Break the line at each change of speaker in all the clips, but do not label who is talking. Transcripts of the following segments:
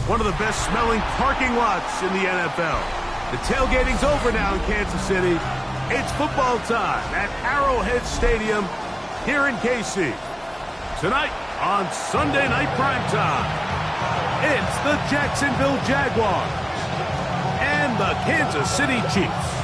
one of the best smelling parking lots in the NFL. The tailgating's over now in Kansas City. It's football time at Arrowhead Stadium here in KC. Tonight on Sunday Night Primetime, it's the Jacksonville Jaguars and the Kansas City Chiefs.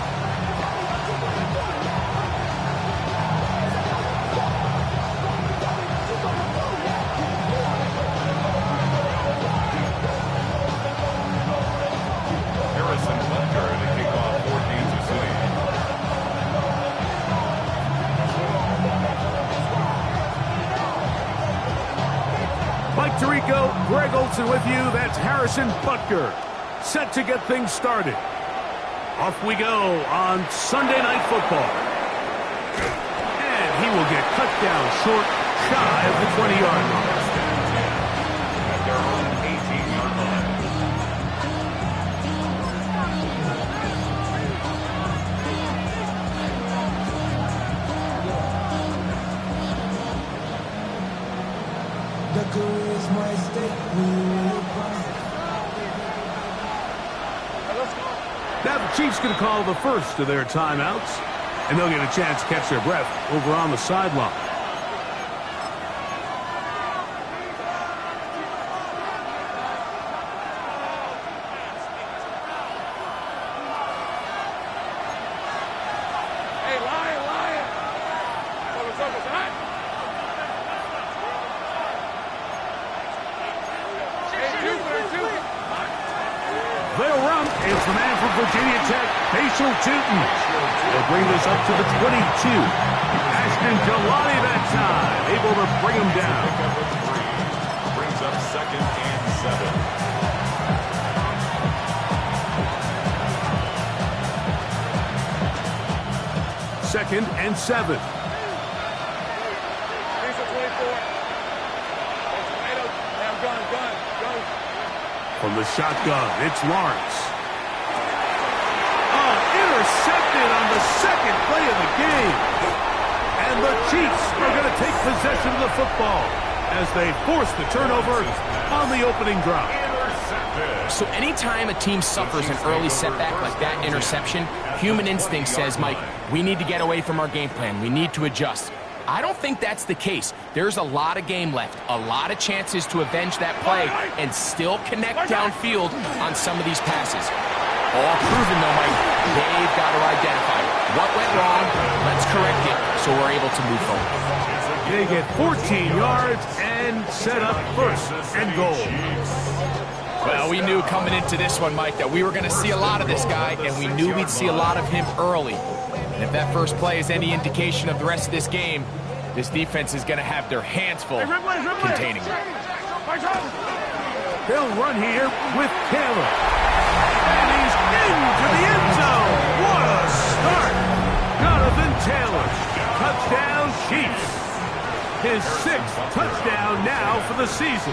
Greg Olson with you. That's Harrison Butker, set to get things started. Off we go on Sunday Night Football. And he will get cut down short, shy of the 20-yard line. At their own 18-yard line. Now the Chiefs going to call the first of their timeouts, and they'll get a chance to catch their breath over on the sideline. They'll run. It's the man from Virginia Tech, Facial Tootin. They'll bring this up to the 22. Ashton Galani that time, able to bring him down. Brings up 2nd and 7. 2nd and 7. From the shotgun, it's Lawrence. Oh, intercepted on the second play of the game. And the Chiefs are going to take possession of the football as they force the turnover on the opening drive.
So anytime a team suffers an early setback like that interception, human instinct says, Mike, we need to get away from our game plan. We need to adjust. I don't think that's the case. There's a lot of game left, a lot of chances to avenge that play and still connect downfield on some of these passes. All proven, though, Mike, they've got to identify what went wrong, let's correct it so we're able to move forward.
They get 14 yards and set up first and goal.
Well, we knew coming into this one, Mike, that we were going to see a lot of this guy, and we knew we'd see a lot of him early. And if that first play is any indication of the rest of this game, this defense is going to have their hands full containing him.
They'll run here with Taylor. And he's into the end zone. What a start. Jonathan Taylor. Touchdown Chiefs. His 6th touchdown now for the season.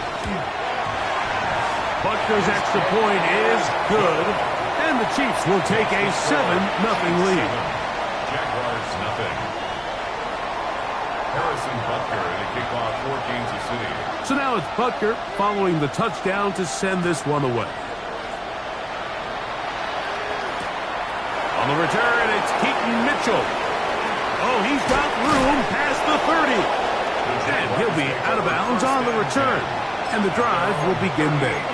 Butker's extra point is good, and the Chiefs will take a 7-0 lead.
Jaguars nothing. Harrison Butker to kick off for Kansas City.
So now it's Butker following the touchdown to send this one away. On the return, it's Keaton Mitchell. Oh, he's got room past the 30. And he'll be out of bounds on the return. And the drive will begin there.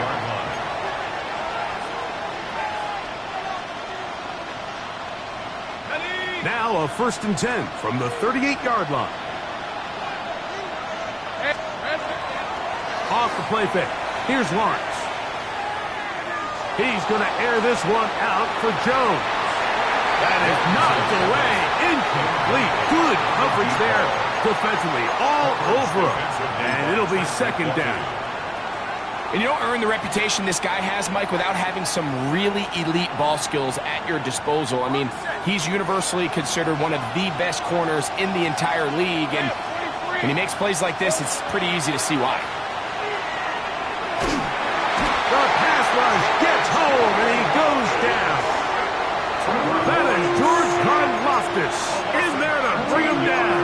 Now a 1st and 10 from the 38-yard line. Off the play fake. Here's Lawrence. He's going to air this one out for Jones. That is knocked away. Incomplete. Good coverage there defensively. All over him. And it'll be 2nd down.
And you don't earn the reputation this guy has, Mike, without having some really elite ball skills at your disposal. I mean, he's universally considered one of the best corners in the entire league, and when he makes plays like this, it's pretty easy to see why.
The pass rush gets home, and he goes down. That is George Karlaftis in there to bring him down.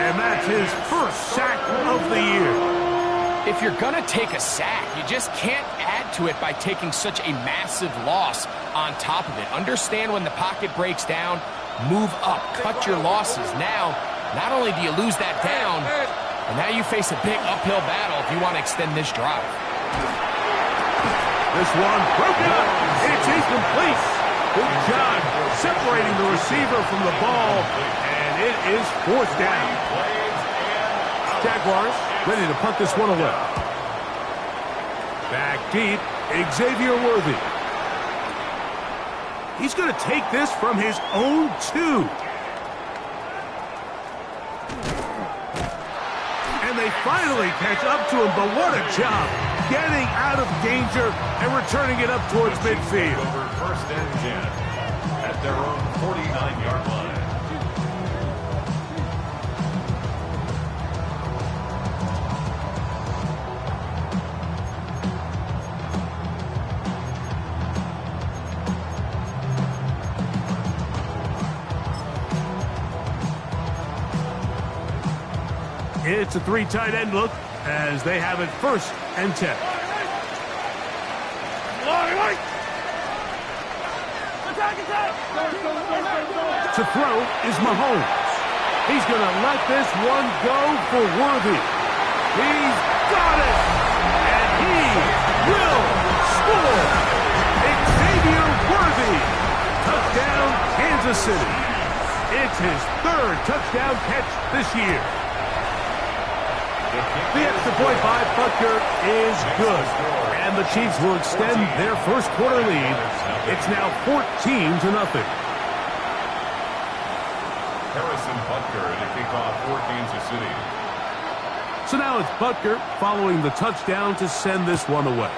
And that's his 1st sack of the year.
If you're going to take a sack, you just can't add to it by taking such a massive loss on top of it. Understand when the pocket breaks down, move up, cut your losses. Now, not only do you lose that down, but now you face a big uphill battle if you want to extend this drive.
This one broken up. It's incomplete. Good job separating the receiver from the ball, and it is fourth down. Jaguars ready to punt this one away. Back deep, Xavier Worthy. He's going to take this from his own 2. And they finally catch up to him, but what a job getting out of danger and returning it up towards midfield.
Over first and 10 at their own 49-yard line.
It's a 3 tight end look as they have it first and 10. To throw is Mahomes. He's going to let this one go for Worthy. He's got it! And he will score! Xavier Worthy! Touchdown, Kansas City. It's his 3rd touchdown catch this year. The extra point by Butker is good. And the Chiefs will extend their first quarter lead. It's now 14-0.
Harrison Butker to kick off for Kansas City.
So now it's Butker following the touchdown to send this one away.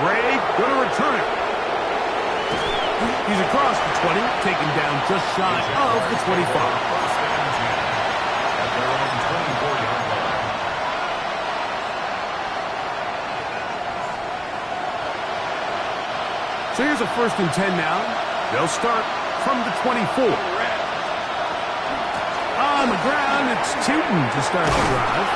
Ray going to return it. He's across the 20, taken down just shy of the 25. So here's a first and 10 now. They'll start from the 24. On the ground, it's Tootin to start the drive.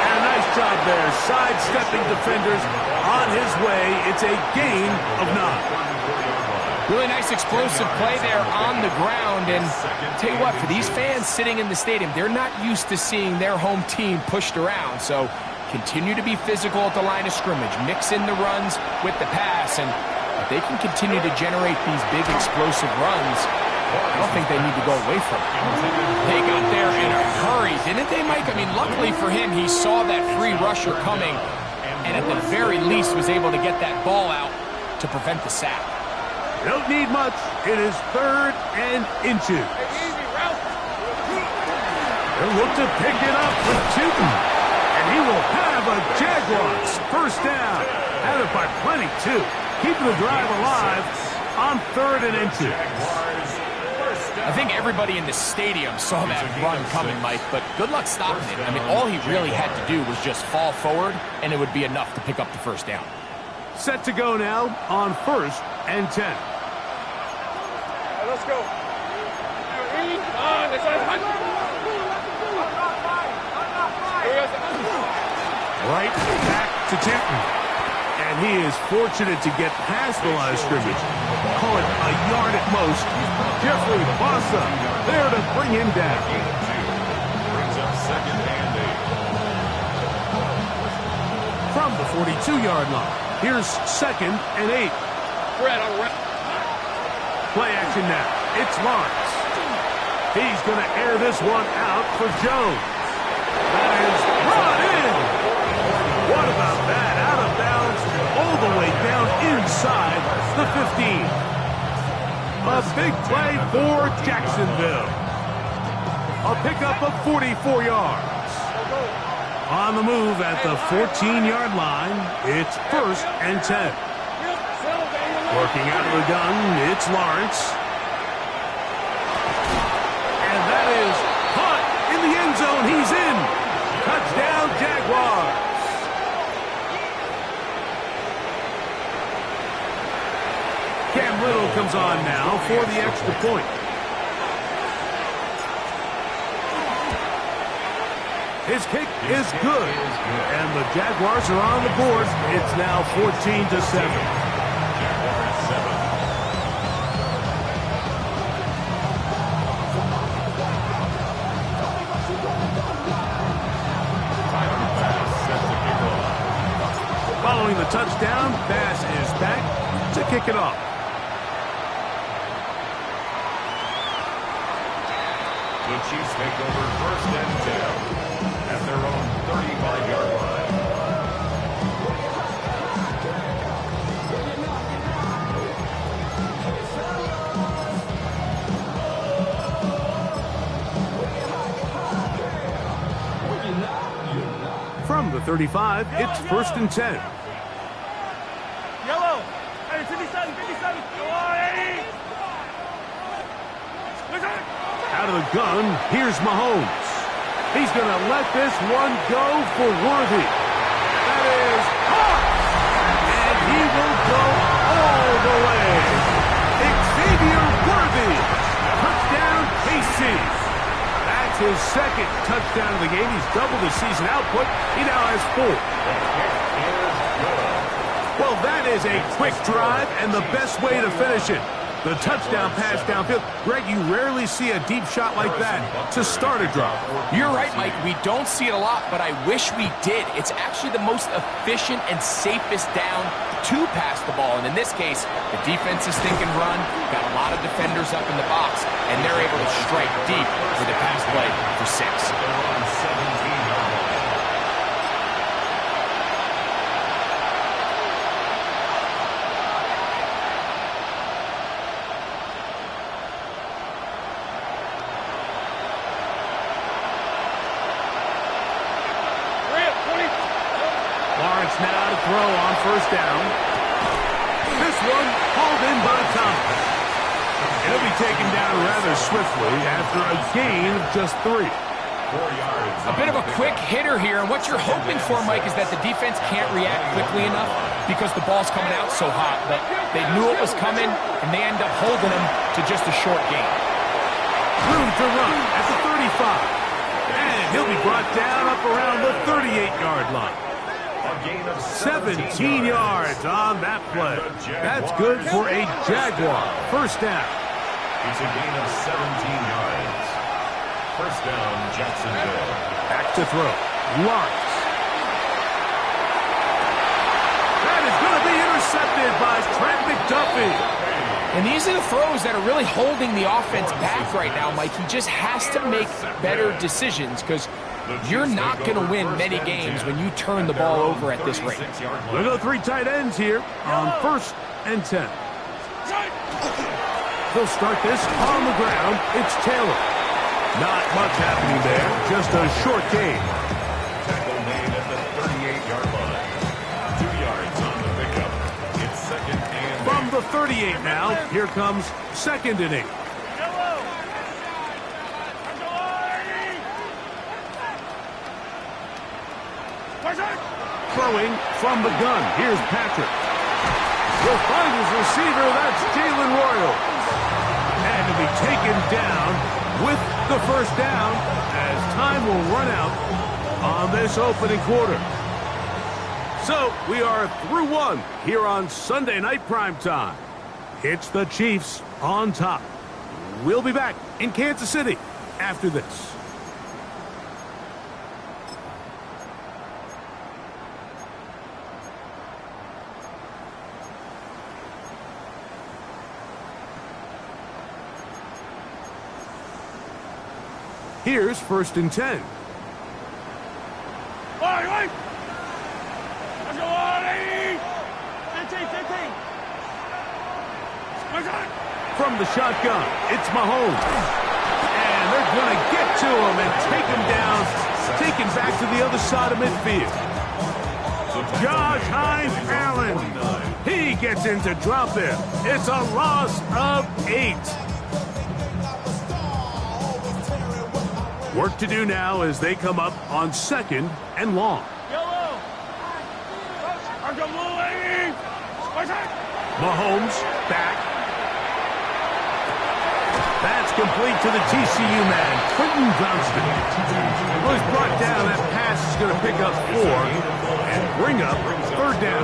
And a nice job there, sidestepping defenders on his way. It's a gain of 9.
Really nice explosive play there on the ground. And tell you what, for these fans sitting in the stadium, they're not used to seeing their home team pushed around. So continue to be physical at the line of scrimmage. Mix in the runs with the pass. And if they can continue to generate these big explosive runs, I don't think they need to go away from it. They got there in a hurry, didn't they, Mike? I mean, luckily for him, he saw that free rusher coming and at the very least was able to get that ball out to prevent the sack.
Don't need much. It is 3rd and inches. They'll look to pick it up with Tootin. And he will have a Jaguars first down. Had it by plenty, too. Keeping the drive alive on 3rd and inches.
I think everybody in the stadium saw that run coming, Mike, but good luck stopping it. I mean, all he really had to do was just fall forward, and it would be enough to pick up the first down.
Set to go now on 1st and 10.
Let's go.
Right back to Tootin. And he is fortunate to get past the line of scrimmage. Call it a yard at most. Jeffrey Bossa there to bring him down.
Brings up 2nd and 8.
From the 42-yard line, here's 2nd and 8. Play action now. It's Lawrence. He's going to air this one out for Jones. That is brought in. What about that? Out of bounds all the way down inside the 15. A big play for Jacksonville. A pickup of 44 yards. On the move at the 14-yard line, it's 1st and 10. Working out of the gun, it's Lawrence. And that is caught in the end zone. He's in. Touchdown, Jaguars. Cam Little comes on now for the extra point. His kick is good. And the Jaguars are on the board. It's now 14-7.
Jaguars 7.
Following the touchdown, Bass is back to kick it off.
The Chiefs take over 1st and 10 at their own 35-yard line.
From the 35, it's 1st and 10.
Yellow. Hey, 57, 57. Go on, Eddie.
Out of the gun, here's Mahomes. He's going to let this one go for Worthy. That is caught. And he will go all the way. Xavier Worthy. Touchdown, KC. That's his 2nd touchdown of the game. He's doubled his season output. He now has 4. Well, that is a quick drive and the best way to finish it. The touchdown pass downfield. Greg, you rarely see a deep shot like that to start a drive.
You're right, Mike. We don't see it a lot, but I wish we did. It's actually the most efficient and safest down to pass the ball. And in this case, the defense is thinking run, got a lot of defenders up in the box, and they're able to strike deep with a pass play for 6.
Now to throw on 1st down. This one hauled in by Thomas. He'll be taken down rather swiftly after a gain of just 3. 4
yards.
A bit of a quick hitter here, and what you're hoping for, Mike, is that the defense can't react quickly enough because the ball's coming out so hot. But they knew it was coming, and they end up holding him to just a short gain.
Room to run at the 35. And he'll be brought down up around the 38-yard line. 17 yards on that play. That's good for a Jaguar. 1st down.
It's a gain of 17 yards. 1st down, Jacksonville.
Back to throw. Lawrence. That is going to be intercepted by Trent McDuffie.
And these are the throws that are really holding the offense back right now, Mike. He just has to make better decisions because you're not going to win many games when you turn the ball over at this rate.
Look at the 3 tight ends here on 1st and 10. They'll start this on the ground. It's Taylor. Not much happening there. Just a short gain.
Tackle made at the 38-yard line. 2 yards on the pickup. It's 2nd and 8.
From the 38 now, here comes 2nd and 8. Throwing from the gun. Here's Patrick. He'll find his receiver. That's Jalen Royal. And to be taken down with the 1st down as time will run out on this opening quarter. So we are through 1 here on Sunday Night Primetime. It's the Chiefs on top. We'll be back in Kansas City after this. Here's 1st and 10. From the shotgun, it's Mahomes. And they're going to get to him and take him down, taken back to the other side of midfield. Josh Hines-Allen. He gets in to drop him. It's a loss of 8. Work to do now as they come up on 2nd and long. Mahomes back. That's complete to the TCU man, Quentin Johnston. Well, he's brought down. That pass is going to pick up 4 and bring up 3rd down.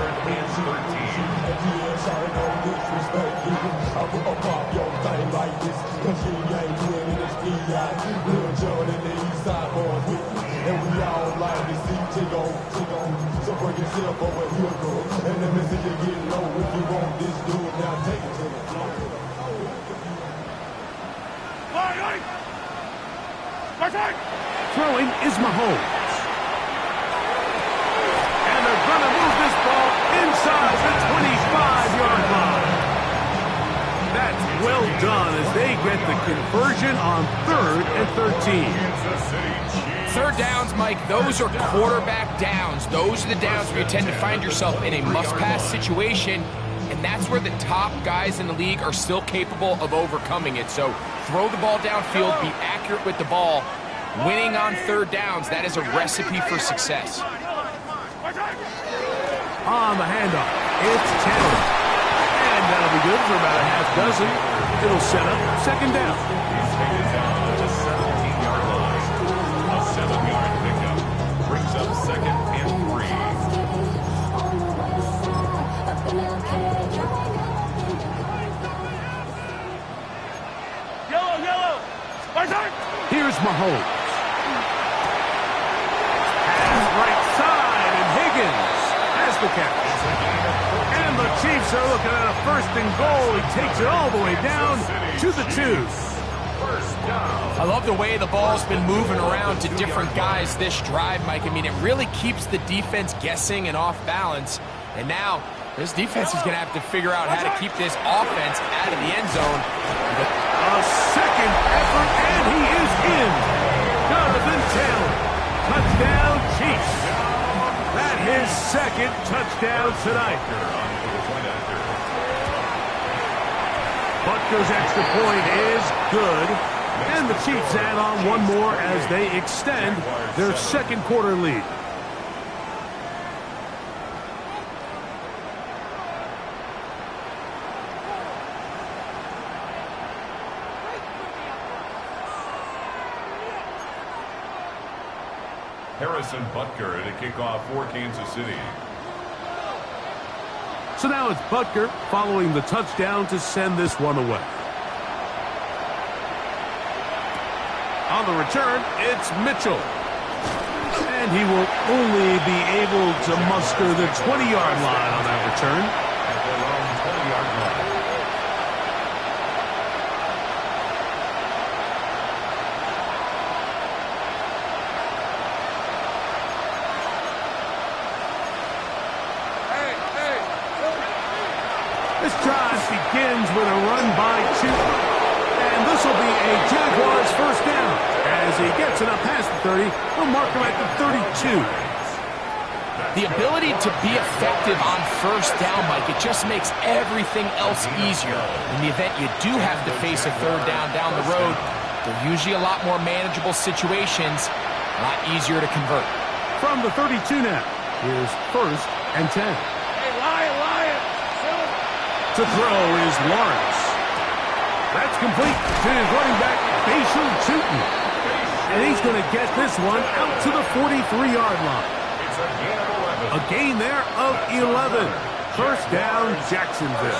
Throwing is Mahomes. And they're going to move this ball inside the 25-yard line. That's well done as they get the conversion on 3rd and 13.
3rd downs, Mike, those are quarterback downs. Those are the downs where you tend to find yourself in a must-pass situation, and that's where the top guys in the league are still capable of overcoming it. So throw the ball downfield, be accurate with the ball. Winning on 3rd downs, that is a recipe for success.
On the handoff, it's Taylor. And that'll be good for about a half dozen. It'll set up 2nd down.
He's taken down to the 17-yard line. A 7-yard pickup brings up 2nd and 3.
Yellow!
Here's Mahomes. Right side, and Higgins has the catch. And the Chiefs are looking at a 1st and goal. He takes it all the way down to the 2.
I love the way the ball's been moving around to different guys this drive, Mike. I mean, it really keeps the defense guessing and off balance. And now, this defense is going to have to figure out how to keep this offense out of the end zone.
A 2nd effort, and he is in. Jonathan Taylor. Touchdown, Chiefs. That his 2nd touchdown tonight. Butker's extra point is good. And the Chiefs add on one more as they extend their 2nd quarter lead.
Harrison Butker to kick off for Kansas City.
So now it's Butker following the touchdown to send this one away. On the return, it's Mitchell. And he will only be able to muster the 20-yard line on that return.
At their own 20-yard line.
This drive begins with a run by Chute. And this will be a Jaguars 1st down. As he gets enough past the 30, he'll mark him at the 32.
The ability to be effective on 1st down, Mike, it just makes everything else easier. In the event you do have to face a 3rd down the road, they're usually a lot more manageable situations, a lot easier to convert.
From the 32 now, here's 1st and 10.
Hey, Lion!
To throw is Lawrence. That's complete to his running back, Bashan Tootin. And he's going to get this one out to the 43-yard line.
It's a gain of 11.
A gain there of 11. 1st down, Jacksonville.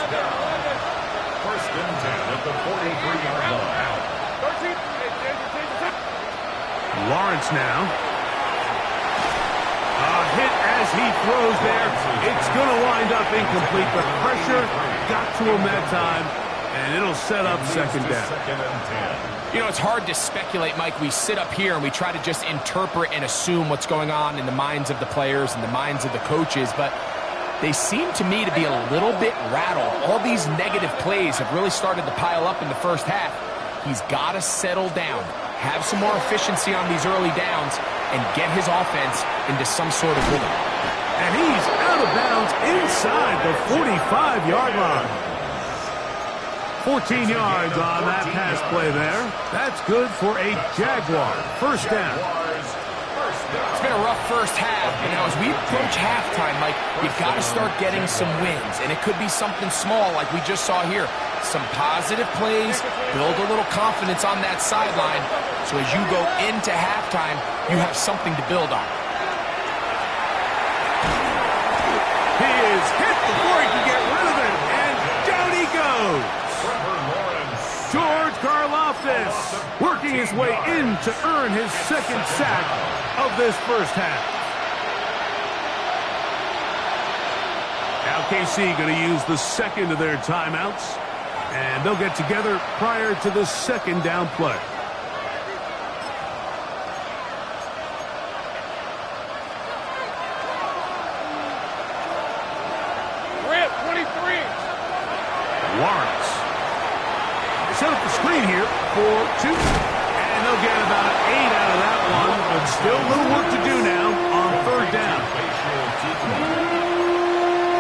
1st and 10 at the 43-yard line.
Lawrence now. A hit as he throws there. It's going to wind up incomplete. The pressure got to him that time, and it'll set up 2nd down.
2nd and 10.
You know, it's hard to speculate, Mike. We sit up here and we try to just interpret and assume what's going on in the minds of the players and the minds of the coaches, but they seem to me to be a little bit rattled. All these negative plays have really started to pile up in the 1st half. He's got to settle down, have some more efficiency on these early downs, and get his offense into some sort of rhythm.
And he's out of bounds inside the 45-yard line. 14 yards on that pass play there. That's good for a Jaguar 1st down.
It's been a rough 1st half, and now as we approach halftime, Mike, you've got to start getting some wins, and it could be something small like we just saw here. some positive plays, build a little confidence on that sideline, so as you go into halftime, you have something to build on.
He is hit before he can get rid of it, and down he goes. George Karlaftis working his way in to earn his second sack of this first half. Now KC going to use the second of their timeouts, and they'll get together prior to the second down play. Lawrence. Set up the screen here for 2. And they'll get about 8 out of that one, but still a little work to do now on third down.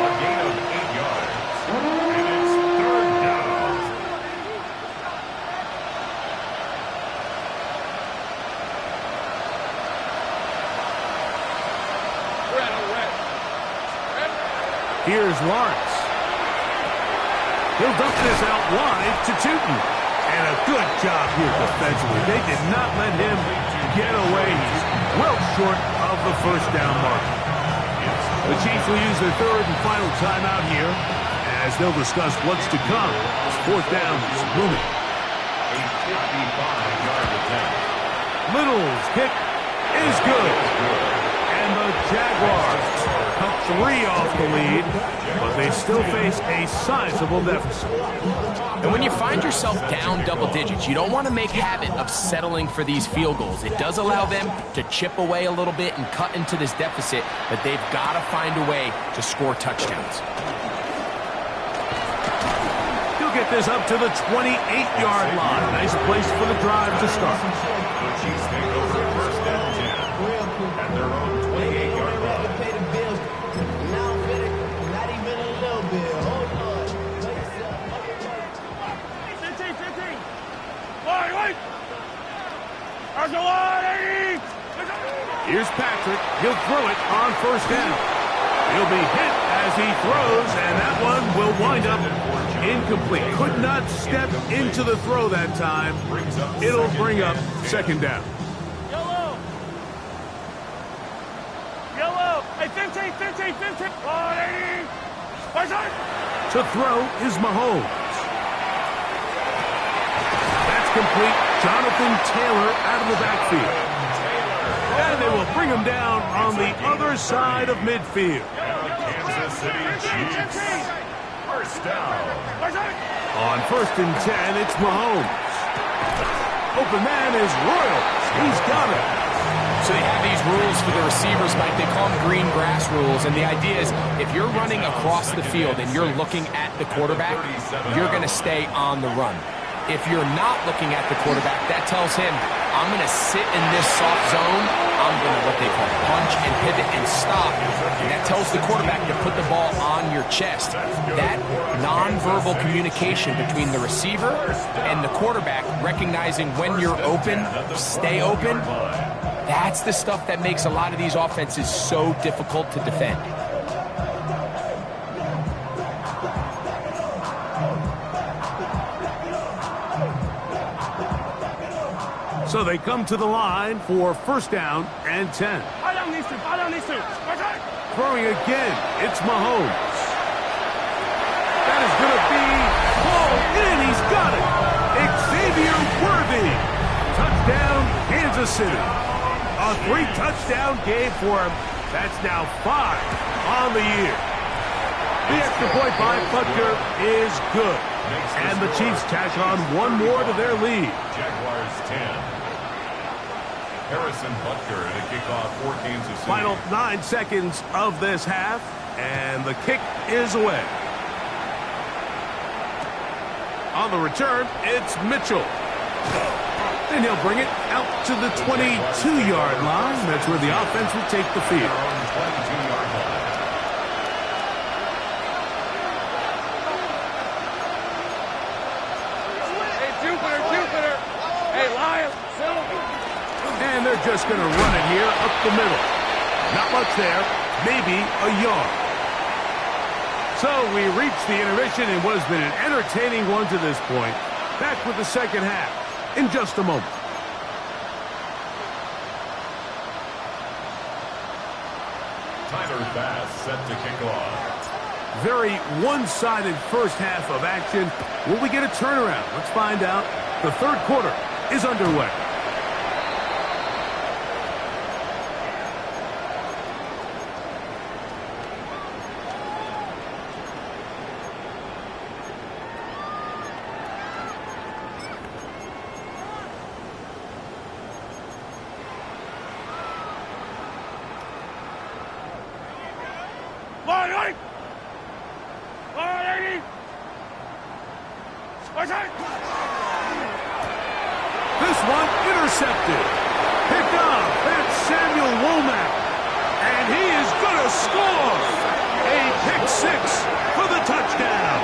A gain of 8 yards. And it's third down.
Here's Lawrence. He'll dump this out wide to Tootin. And a good job here defensively. They did not let him get away. He's well short of the first down mark. The Chiefs will use their third and final timeout here as they'll discuss what's to come. This fourth down is looming.
A 55-yard attempt.
Little's kick is good. And the Jaguars cut 3 off the lead, but they still face a sizable deficit.
And when you find yourself down double digits, you don't want to make habit of settling for these field goals. It does allow them to chip away a little bit and cut into this deficit, but they've got to find a way to score touchdowns.
He'll get this up to the 28-yard line. Nice place for the drive to start.
The Chiefs take over first and 10 at their own 28-yard line.
Here's Patrick. He'll throw it on first down. He'll be hit as he throws, and that one will wind up incomplete. Could not step into the throw that time. It'll bring up second down.
Yellow. Yellow. Hey, 15, 15, 15.
To throw is Mahomes. That's complete. Jonathan Taylor out of the backfield. And they will bring him down on the other side of midfield.
Kansas City Chiefs. First down.
On first and 10, it's Mahomes. Open man is Royals. He's got it.
So they have these rules for the receivers, Mike. They call them green grass rules. And the idea is if you're running across the field and you're looking at the quarterback, you're going to stay on the run. If you're not looking at the quarterback, that tells him, I'm going to sit in this soft zone. I'm going to what they call punch and pivot and stop. And that tells the quarterback to put the ball on your chest. That nonverbal communication between the receiver and the quarterback, recognizing when you're open, stay open, that's the stuff that makes a lot of these offenses so difficult to defend.
So they come to the line for first down and 10. Throwing again, it's Mahomes. That is going to be ball in. He's got it. Xavier Worthy. Touchdown, Kansas City. A 3-touchdown game for him. That's now 5 on the year. The extra point by Butker is good. And the Chiefs tack on one more to their lead.
Jaguars 10. Harrison Butker at a kickoff for Kansas City.
Final 9 seconds of this half, and the kick is away. On the return, it's Mitchell. And he'll bring it out to the 22-yard line. That's where the offense will take the field.
22-yard line.
Hey, Jupiter. Hey, Lion.
And they're just going to run it here up the middle. Not much there, maybe a yard. So we reached the intermission in what has been an entertaining one to this point. Back with the second half in just a moment.
Tyler Bass set to kick off.
Very one-sided first half of action. Will we get a turnaround? Let's find out. The third quarter is underway. This one intercepted. Picked up. That's Samuel Womack. And he is going to score. A pick six for the touchdown.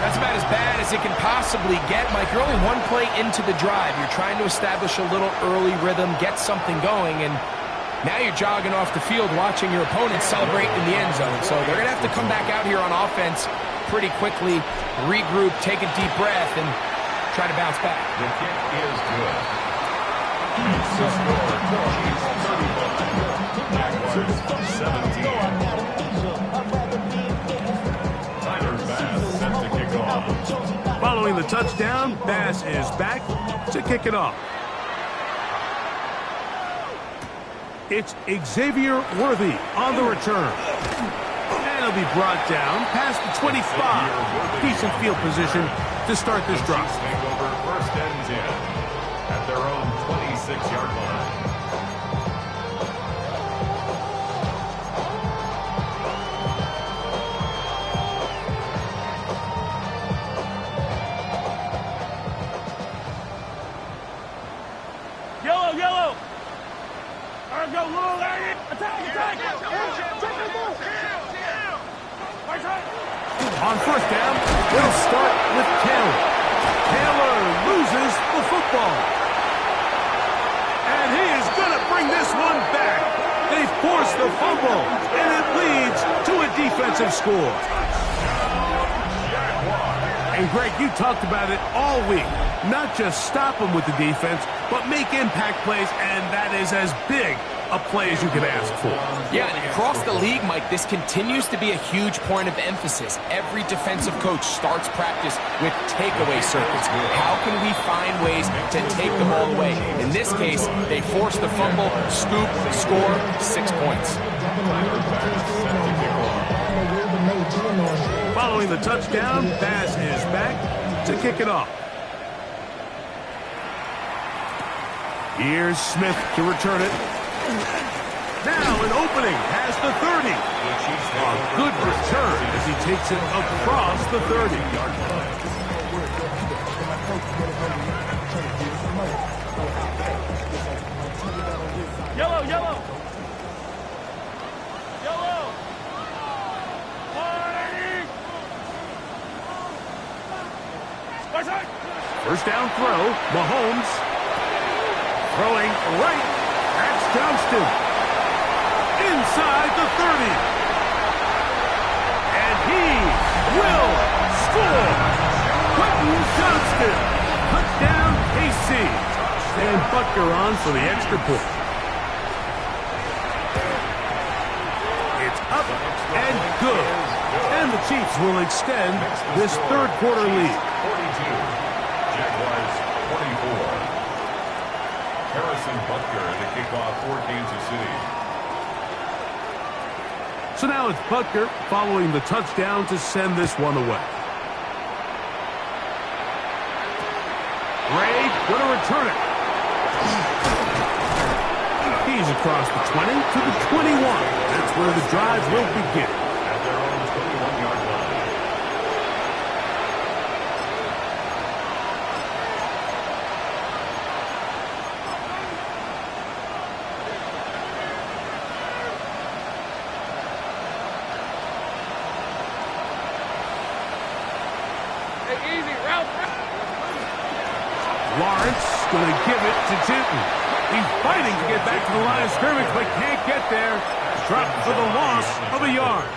That's about as bad as it can possibly get, Mike. You're only one play into the drive. You're trying to establish a little early rhythm, get something going, and now you're jogging off the field watching your opponent celebrate in the end zone. So they're going to have to come back out here on offense pretty quickly, regroup, take a deep breath, and try to bounce back.
The kick is good. The score, Chiefs 31, Jaguars 17. Tyler Bass set to kick off.
Following the touchdown, Bass is back to kick it off. It's Xavier Worthy on the return. And he'll be brought down past the 25. Decent field position to start this drive.
Take over first and 10 at their own 26-yard line.
Yellow, yellow. All right, go, little lady. Attack, attack.
On first down, they'll start with Taylor. Taylor loses the football. And he is going to bring this one back. They force the fumble, and it leads to a defensive score. And Greg, you talked about it all week. Not just stop them with the defense, but make impact plays, and that is as big a play as you can ask for.
Yeah, and across the league, Mike, this continues to be a huge point of emphasis. Every defensive coach starts practice with takeaway circuits. How can we find ways to take them all away? In this case, they force the fumble, scoop, score, 6 points.
Following the touchdown, Bass is back to kick it off. Here's Smith to return it. Now an opening past the 30. A good return as he takes it across the 30.
Yellow, yellow. Yellow.
First down throw, Mahomes. Throwing right. That's Johnston. Inside the 30. And he will score. Quentin Johnston. Touchdown, KC. And Butker on for the extra point. It's up and good. And the Chiefs will extend this third quarter lead.
42. Jaguars 44. Harrison Butker to kick off for Kansas City.
So now it's Butker following the touchdown to send this one away. Ray going to return it. He's across the 20 to the 21. That's where the drive will begin.
At their own 21-yard line.
Lawrence going to give it to Tinton. He's fighting to get back to the line of scrimmage, but can't get there. Dropped for the loss of a yard.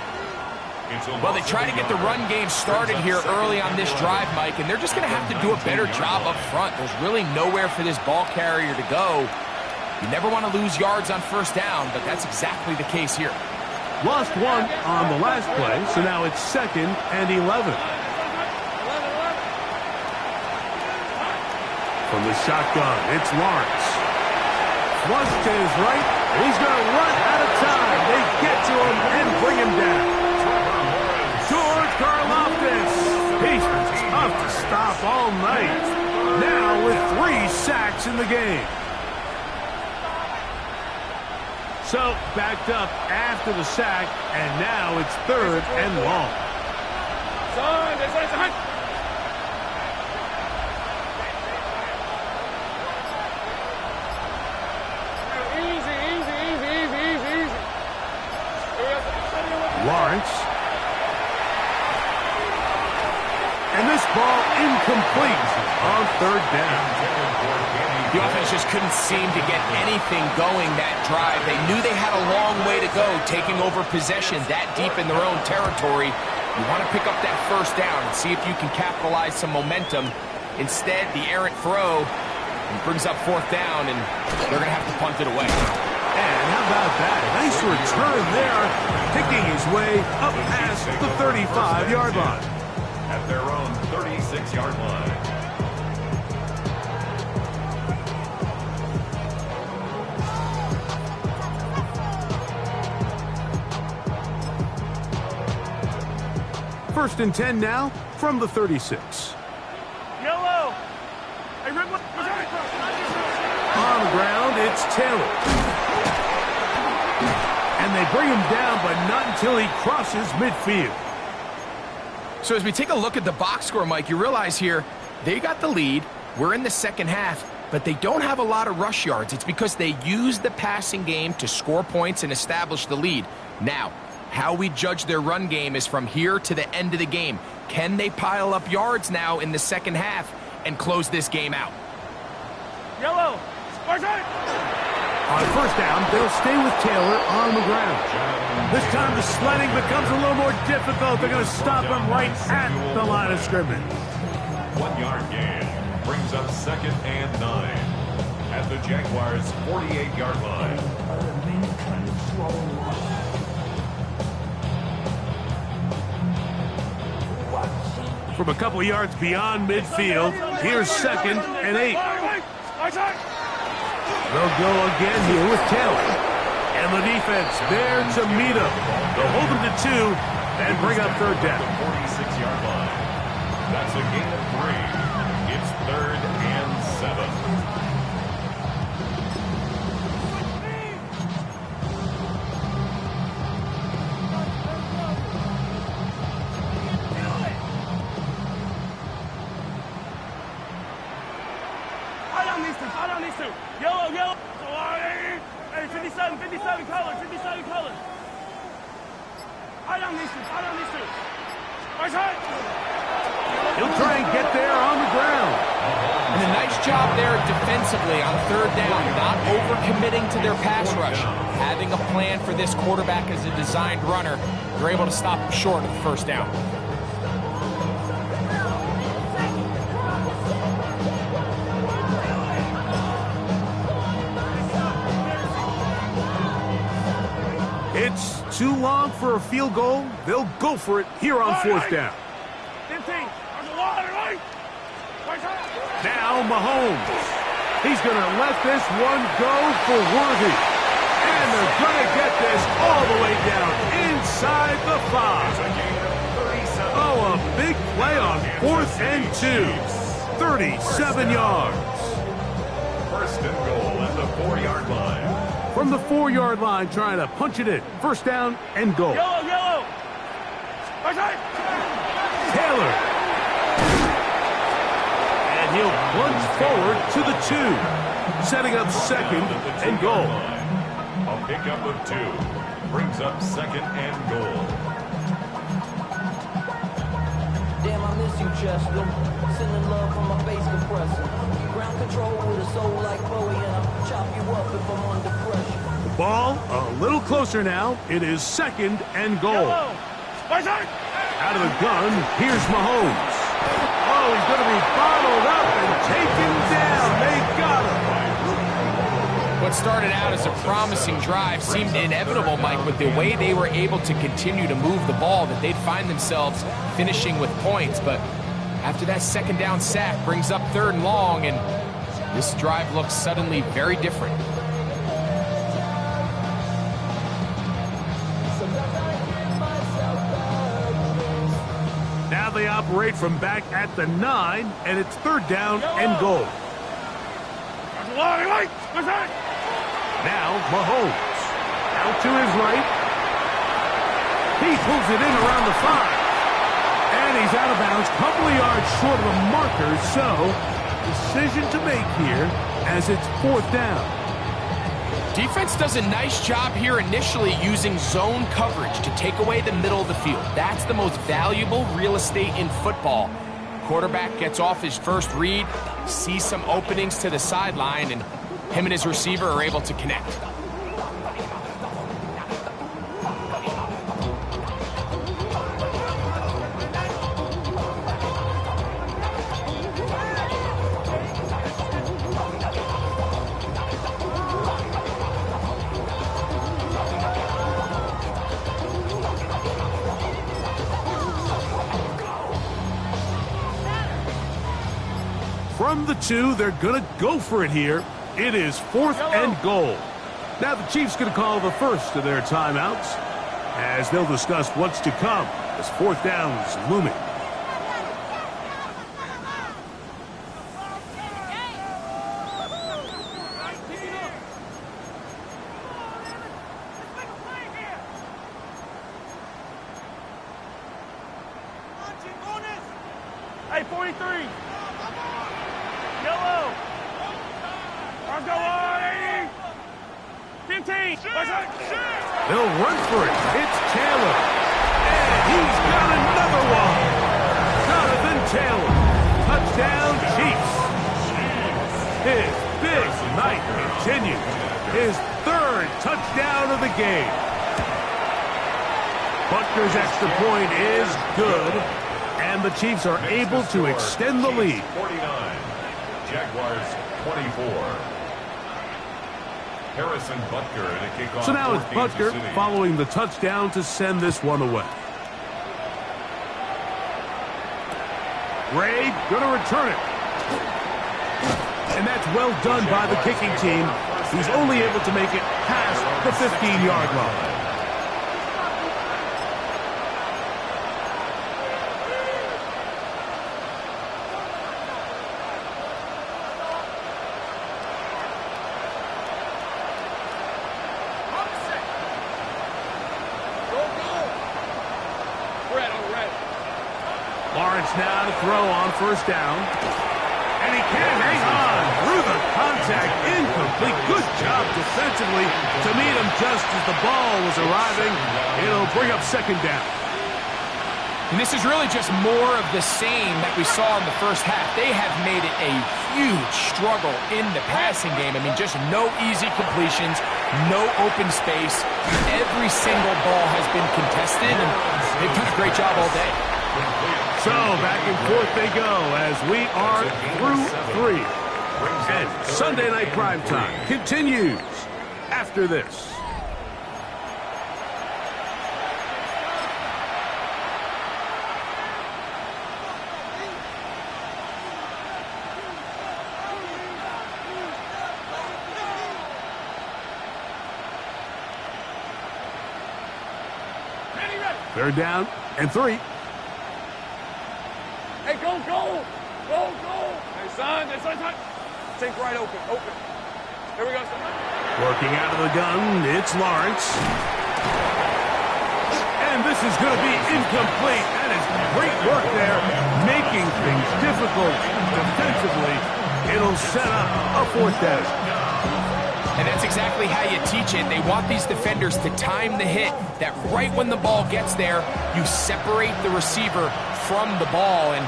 Well, they try to get the run game started here early on this drive, Mike, and they're just going to have to do a better job up front. There's really nowhere for this ball carrier to go. You never want to lose yards on first down, but that's exactly the case here.
Lost one on the last play, so now it's 2nd and 11. From the shotgun, it's Lawrence. Flush to his right, and he's going to run out of time. They get to him and bring him down. George Karlaftis. He's been tough to stop all night. Now with 3 sacks in the game. So backed up after the sack, and now it's 3rd and long. Lawrence. And this ball incomplete on 3rd down.
The offense just couldn't seem to get anything going that drive. They knew they had a long way to go, taking over possession that deep in their own territory. You want to pick up that first down and see if you can capitalize some momentum. Instead, the errant throw brings up 4th down, and they're going to have to punt it away.
And how about that? Nice return there, picking his way up past the 35-yard line.
At their own 36-yard line.
First and 10 now from the 36.
Yellow. Hey, Rick,
On the ground, it's Taylor. And they bring him down, but not until he crosses midfield.
So as we take a look at the box score, Mike, you realize here they got the lead. We're in the second half, but they don't have a lot of rush yards. It's because they use the passing game to score points and establish the lead. Now, how we judge their run game is from here to the end of the game. Can they pile up yards now in the second half and close this game out?
Yellow.
On first down, they'll stay with Taylor on the ground. This time the sledding becomes a little more difficult. They're going to stop him right at the line of scrimmage.
1-yard gain brings up 2nd and 9 at the Jaguars' 48-yard line.
From a couple yards beyond midfield, here's 2nd and 8. They'll go again here with Taylor. And the defense there to meet him. They'll hold him to 2 and bring up 3rd down.
The 46-yard line. That's a gain of 3. It's 3rd and 7.
Yellow, yellow. Hey, 57 color, 57 color. I don't need to.
He'll try and get there on the ground.
And a nice job there defensively on 3rd down, not overcommitting to their pass rush. Having a plan for this quarterback as a designed runner, they're able to stop him short of the 1st down.
It's too long for a field goal. They'll go for it here on 4th down.
15.
Now Mahomes. He's going to let this one go for Worthy. And they're going to get this all the way down inside the 5. Oh, a big play on 4th and 2. 37 yards.
1st and goal at the 4-yard line.
From the 4-yard line, trying to punch it in. 1st down and goal.
Yellow.
Taylor. And he'll plunge forward to the 2. Setting up 2nd and goal.
A pickup of 2 brings up 2nd and goal.
damn, I miss you, Chester. Sending love from my bass compressor. Ground control with a soul like Bowie, and I'll chop you up if I'm under pressure.
The ball a little closer now. It is 2nd and goal. Out of the gun, here's Mahomes. Oh, he's going to be bottled up and taken down. They got him.
What started out as a promising drive seemed inevitable, Mike, with the way they were able to continue to move the ball, that they'd find themselves finishing with points. But after that 2nd down sack brings up 3rd and long, and this drive looks suddenly very different.
Now they operate from back at the 9, and it's 3rd down and goal. Now Mahomes. Out to his right. He pulls it in around the 5. And he's out of bounds, couple of yards short of the marker, so decision to make here as it's 4th down.
Defense does a nice job here initially using zone coverage to take away the middle of the field. That's the most valuable real estate in football. Quarterback gets off his first read, sees some openings to the sideline, and him and his receiver are able to connect.
From the 2, they're going to go for it here. It is 4th and goal. Now the Chiefs going to call the first of their timeouts as they'll discuss what's to come as 4th down is looming.
Hey, 43. Yellow. Let's go on, 80. 15.
They'll run for it. It's Taylor. And he's got another one. Jonathan Taylor. Touchdown, Chiefs. His big night continues. His 3rd touchdown of the game. Butker's extra point is good. And the Chiefs are able to extend the lead.
49. Jaguars 24. Harrison Butker in a kickoff.
So now it's Butker following the touchdown to send this one away. Ray going to return it. And that's well done by the kicking team. He's only able to make it past the 15-yard line. Lawrence now to throw on 1st down. And he can hang on through the contact. Incomplete. Good job defensively to meet him just as the ball was arriving. It'll bring up 2nd down.
And this is really just more of the same that we saw in the first half. They have made it a huge struggle in the passing game. I mean, just no easy completions, no open space. Every single ball has been contested, and they've done a great job all day.
So back and forth they go as we are through 3. And Sunday Night Primetime continues after this. Third down and 3.
Hey, go, go. Go, go. Hey, son. Think right open. Here we go, son.
Working out of the gun, it's Lawrence. And this is going to be incomplete. That is great work there, making things difficult defensively. It'll set up a 4th down.
And that's exactly how you teach it. They want these defenders to time the hit, that right when the ball gets there, you separate the receiver from the ball. And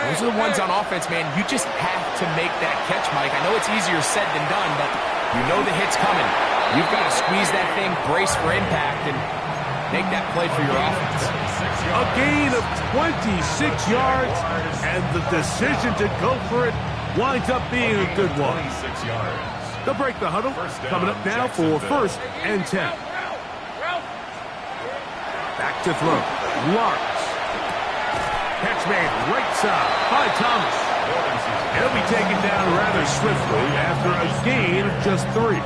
those are the ones on offense, man. You just have to make that catch, Mike. I know it's easier said than done, but you know the hit's coming. You've got to squeeze that thing, brace for impact, and make that play for your offense.
A gain of 26 yards, and the decision to go for it winds up being a good one.
26 yards.
They'll break the huddle. Coming up now for 1st and 10. Back to throw. Lawrence. Catch made right side by Thomas. He'll be taken down rather swiftly after a gain of just 3.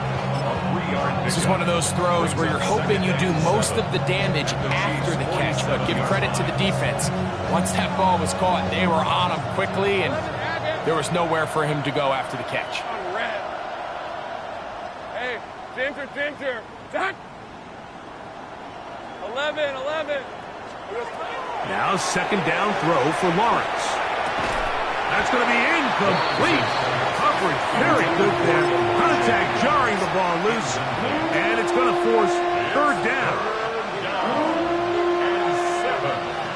This is one of those throws where you're hoping you do most of the damage after the catch, but give credit to the defense. Once that ball was caught, they were on him quickly, and there was nowhere for him to go after the catch.
Hey, Ginger. Zach. 11.
Now 2nd down throw for Lawrence. That's going to be incomplete. Coverage very good there. Contact jarring the ball loose. And it's going to force 3rd down.
And 7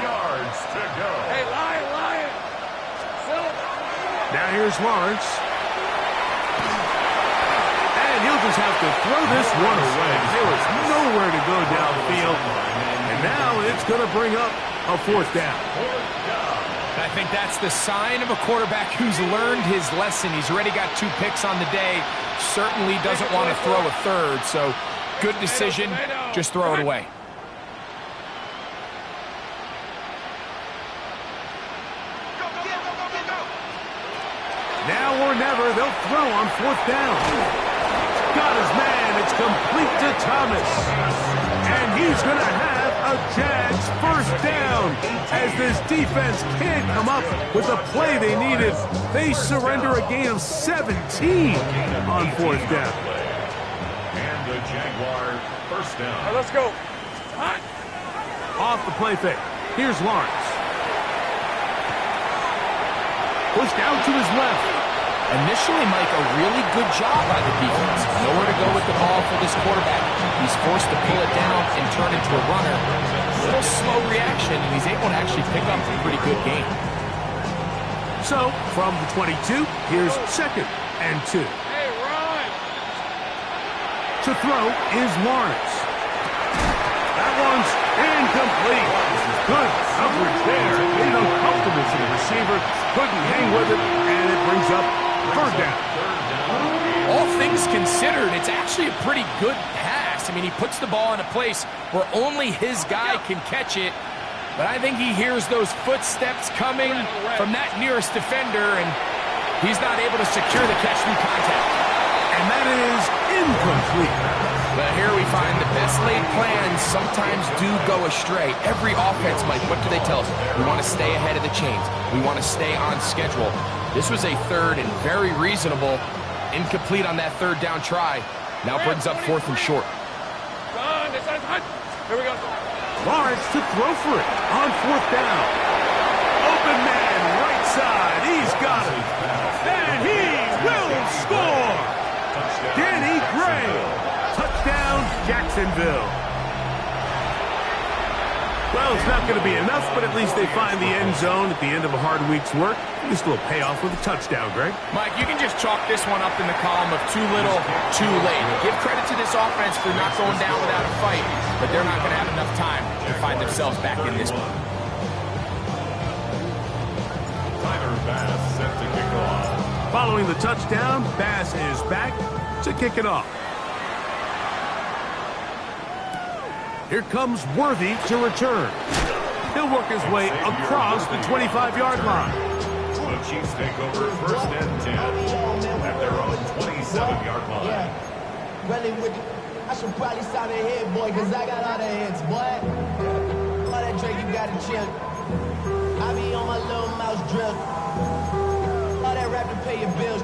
yards to go.
Hey, Lion.
Now here's Lawrence. And he'll just have to throw this one away. There was nowhere to go downfield. And now it's going to bring up a 4th down.
I think that's the sign of a quarterback who's learned his lesson. He's already got 2 picks on the day. Certainly doesn't want to throw a 3rd, so good decision. Just throw it away.
Now or never, they'll throw on 4th down. Got his man. It's complete to Thomas. And he's going to have a Jags 1st down. As this defense can't come up with the play they needed, they surrender a gain of 17 on 4th down.
And the Jaguars 1st down.
All right, let's go.
Off the play fake. Here's Lawrence. Pushed out to his left.
Initially, Mike, a really good job by the defense. Nowhere to go with the ball for this quarterback. He's forced to pull it down and turn into a runner. A little slow reaction, and he's able to actually pick up a pretty good game.
So, from the 22, here's 2nd and 2.
Hey, run.
To throw is Lawrence. That one's incomplete. Good coverage there. Made it uncomfortable for the receiver. Couldn't hang with it, and it brings up 3rd down.
All things considered, it's actually a pretty good pass. I mean, he puts the ball in a place where only his guy can catch it. But I think he hears those footsteps coming from that nearest defender, and he's not able to secure the catch through contact.
And that is incomplete.
But here we find the best laid plans sometimes do go astray. Every offense, Mike, what do they tell us? We want to stay ahead of the chains. We want to stay on schedule. This was a 3rd and very reasonable. Incomplete on that 3rd down try. Now brings up 4th and short.
Here we go.
Lawrence to throw for it on 4th down. Open man, right side. He's got it. And he will score. Danny Gray. Touchdown, Jacksonville. Well, it's not going to be enough, but at least they find the end zone at the end of a hard week's work. This will pay off with a touchdown, Greg.
Mike, you can just chalk this one up in the column of too little, too late. Give credit to this offense for not going down without a fight, but they're not going to have enough time to find themselves back in this one.
Tyler Bass set to kick off.
Following the touchdown, Bass is back to kick it off. Here comes Worthy to return. He'll work his way across the 25-yard line.
The Chiefs take over 1st and 10 at their own 27-yard line.
Yeah. Really with I should probably sign a head, boy, because I got all the hits, boy. All that Drake, you got to chill. I be on my little mouse drill. All that rap to pay your bills.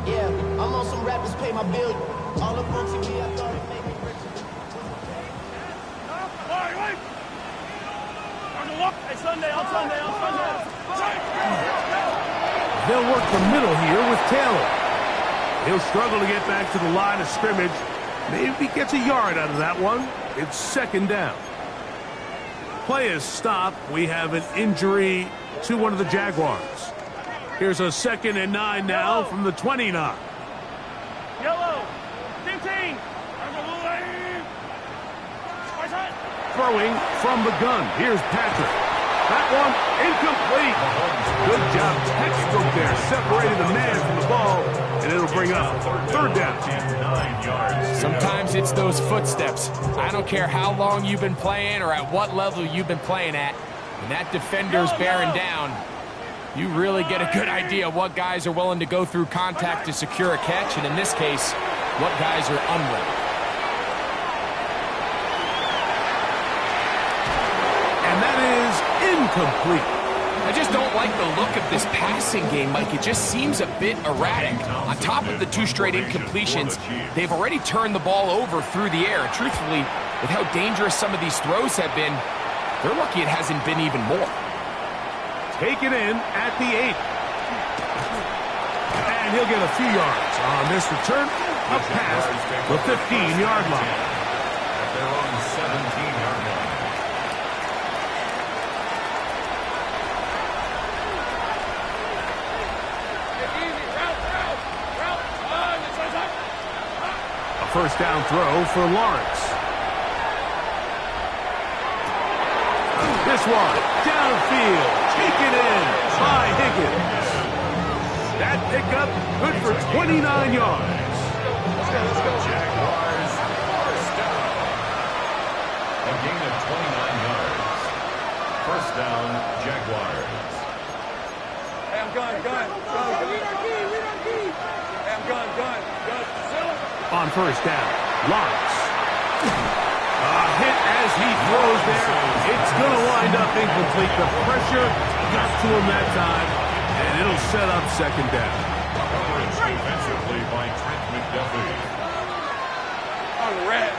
Yeah, I'm on some rappers pay my bills. All up on TV, I thought it made me rich.
They'll work the middle here with Taylor. He'll struggle to get back to the line of scrimmage. Maybe gets a yard out of that one. It's second down. Play is stopped. We have an injury to one of the Jaguars. Here's a 2nd and 9 now from the 29.
Yellow. 15.
Throwing from the gun. Here's Patrick. That one incomplete. Good job. Textbook there. Separating the man from the ball. And it'll bring up third down.
Sometimes it's those footsteps. I don't care how long you've been playing or at what level you've been playing at. When that defender's bearing down, you really get a good idea what guys are willing to go through contact to secure a catch, and in this case, what guys are unwilling.
And that is incomplete.
I just don't like the look of this passing game, Mike. It just seems a bit erratic. On top of the 2 straight incompletions, they've already turned the ball over through the air. And truthfully, with how dangerous some of these throws have been, they're lucky it hasn't been even more.
Taken in at the 8. And he'll get a few yards on this return. Up past the 15-yard line.
At their own 17-yard line.
First down throw for Lawrence. This one, downfield, taken in by Higgins. That pickup, good for 29 yards.
Jaguars, first down. A gain of 29 yards. First down, Jaguars.
Hey, I'm gun. Hey, I'm gun.
On first down, Lawrence. A hit as he throws there. It's going to wind up incomplete. The pressure got to him that time, and it'll set up second down.
Coverage defensively by Trent McDuffie.
On the red.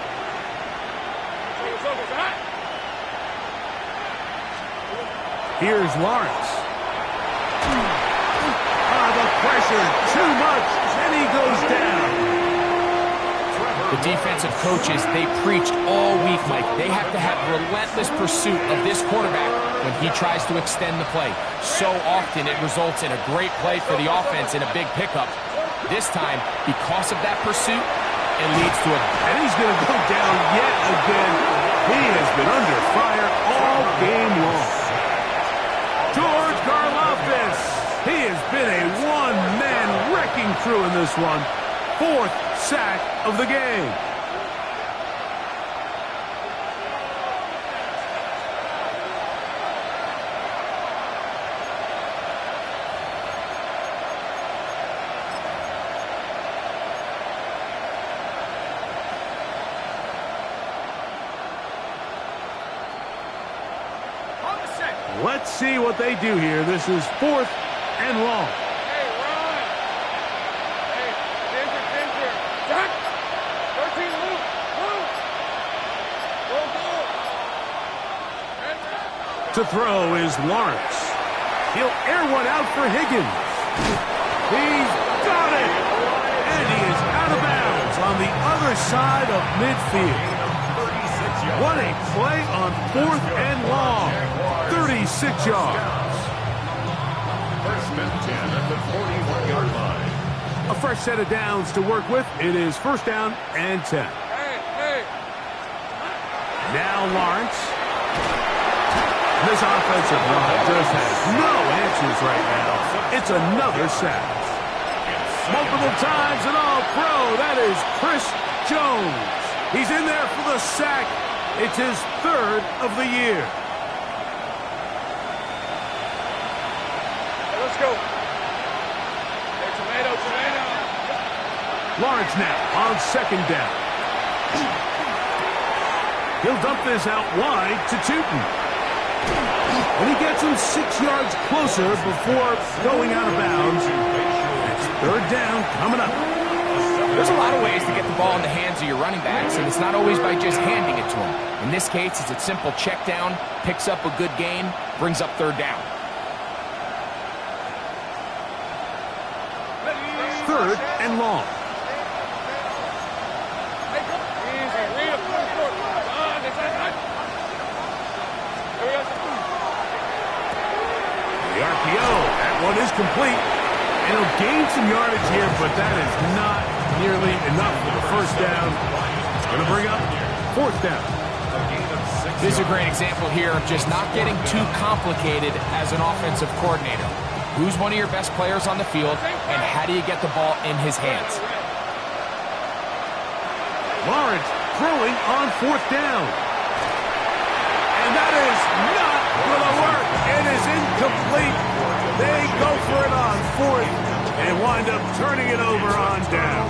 Here's Lawrence. The pressure, too much, and he goes down.
The defensive coaches, they preached all week, Mike. They have to have relentless pursuit of this quarterback when he tries to extend the play. So often it results in a great play for the offense and a big pickup. This time, because of that pursuit, it leads to a...
And he's going to go down yet again. He has been under fire all game long. George Karlaftis. He has been a one-man wrecking crew in this one. 4th sack of the game. Let's see what they do here. This is 4th and long. To throw is Lawrence. He'll air one out for Higgins. He's got it! And he is out of bounds on the other side of midfield. What a play on 4th and long. 36 yards.
First and 10 at the 41-yard line.
A fresh set of downs to work with. It is first down and 10. Now Lawrence. This offensive line just has no answers right now. It's another sack. Multiple times and all pro. That is Chris Jones. He's in there for the sack. It's his 3rd of the year.
Hey, let's go. Hey, tomato.
Lawrence now on second down. He'll dump this out wide to Tootin. And he gets him 6 yards closer before going out of bounds. It's third down coming up.
There's a lot of ways to get the ball in the hands of your running backs, and it's not always by just handing it to them. In this case, it's a simple check down, picks up a good gain, brings up third down.
3rd and long.
Easy. Read it.
The RPO, that one is complete. And he'll gain some yardage here, but that is not nearly enough for the first down. Going to bring up 4th down.
This is a great example here of just not getting too complicated as an offensive coordinator. Who's one of your best players on the field, and how do you get the ball in his hands?
Lawrence throwing on 4th down. And that is not going to work. It is incomplete. They go for it on 4th and wind up turning it over on down.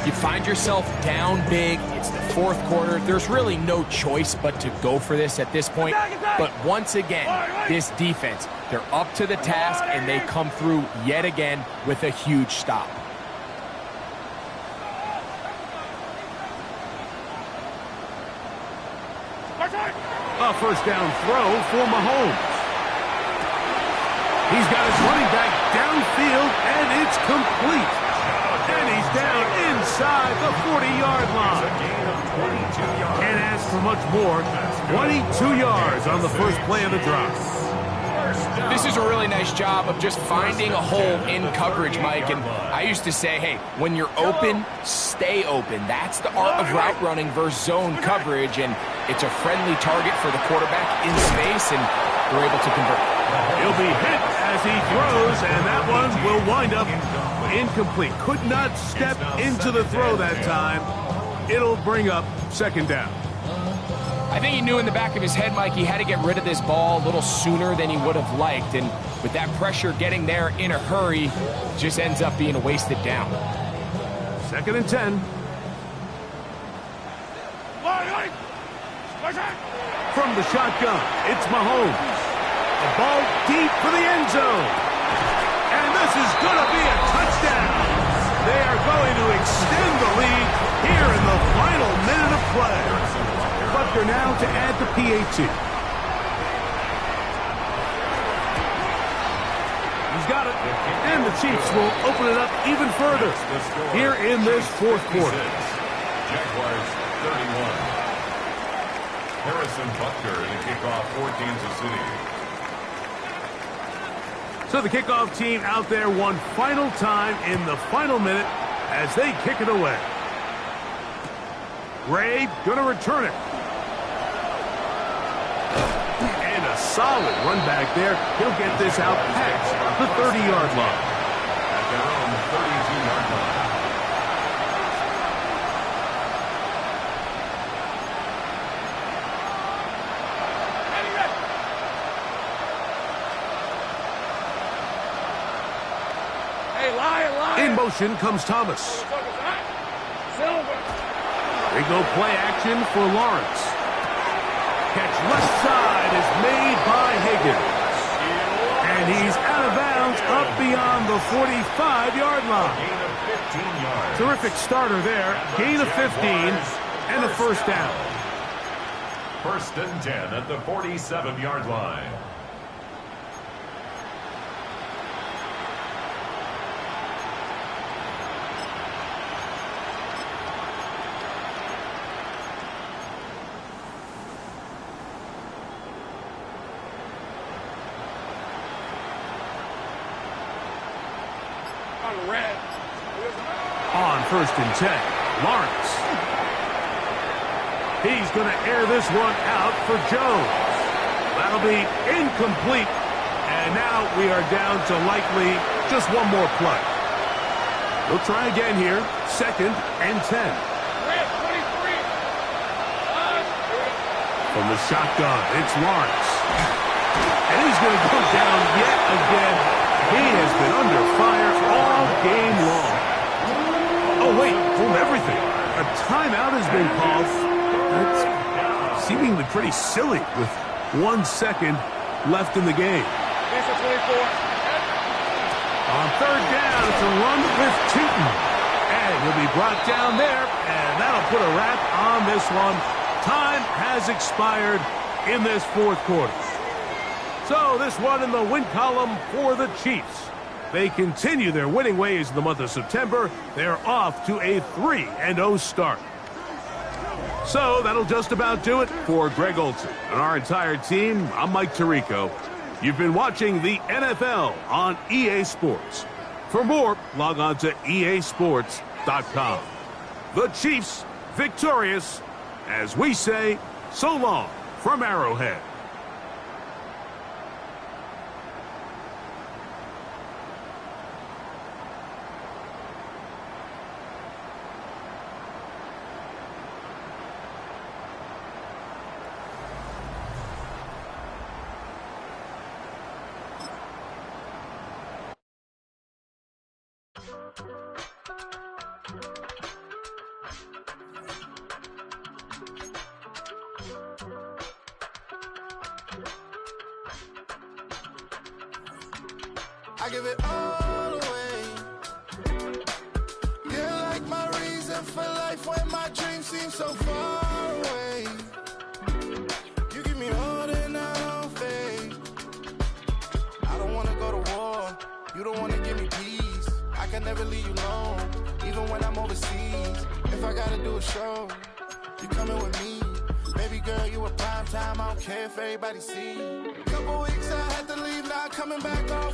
You find yourself down big. It's the 4th quarter. There's really no choice but to go for this at this point. But once again, this defense, they're up to the task, and they come through yet again with a huge stop.
A 1st down throw for Mahomes. He's got his running back downfield, and it's complete. And he's down inside the 40-yard line. Can't ask for much more. 22 yards on the first play of the drive.
This is a really nice job of just finding a hole in coverage, Mike. And I used to say, hey, when you're open, stay open. That's the art of route running versus zone coverage. And it's a friendly target for the quarterback in space, and they're able to convert.
He'll be hit as he throws, and that one will wind up incomplete. Could not step into the throw that time. It'll bring up 2nd down.
I think he knew in the back of his head, Mike, he had to get rid of this ball a little sooner than he would have liked. And with that pressure getting there in a hurry, just ends up being a wasted down.
2nd and 10. From the shotgun, it's Mahomes. A ball deep for the end zone. And this is going to be a touchdown. They are going to extend the lead here in the final minute of play. Butker now to add the PAT. He's got it. And the Chiefs will open it up even further here in this 4th quarter.
Jaguars 31. Harrison Butker to kick off for Kansas City.
So the kickoff team out there one final time in the final minute as they kick it away. Ray going to return it. And a solid run back there. He'll get this out past the 30-yard line.
At their own 32-yard line.
In motion comes Thomas. They go play action for Lawrence. Catch left side is made by Higgins. And he's out of bounds up beyond the 45-yard line.
Gain of 15 yards.
Terrific starter there. Gain of 15 and a 1st down.
1st and 10 at the 47-yard line.
On 1st and 10, Lawrence. He's going to air this one out for Jones. That'll be incomplete. And now we are down to likely just one more play. We'll try again here. 2nd and 10. From the shotgun, it's Lawrence. And he's going to go down yet again. He has been under fire all game long. Oh, wait, hold everything. A timeout has been called. That's seemingly pretty silly with 1 second left in the game. On 3rd down, it's a run with Tootin. And he'll be brought down there, and that'll put a wrap on this one. Time has expired in this 4th quarter. So this one in the win column for the Chiefs. They continue their winning ways in the month of September. They're off to a 3-0 start. So that'll just about do it for Greg Olson and our entire team. I'm Mike Tirico. You've been watching the NFL on EA Sports. For more, log on to easports.com. The Chiefs victorious, as we say, so long from Arrowhead.
I give it all away. You're like my reason for life when my dreams seem so far away. You give me more than I don't fade. I don't wanna go to war. You don't wanna give me peace. I can never leave you alone, even when I'm overseas. If I gotta do a show, you coming with me. Baby girl, you a prime time. I don't care if everybody see. Couple weeks I had to leave, now coming back off road.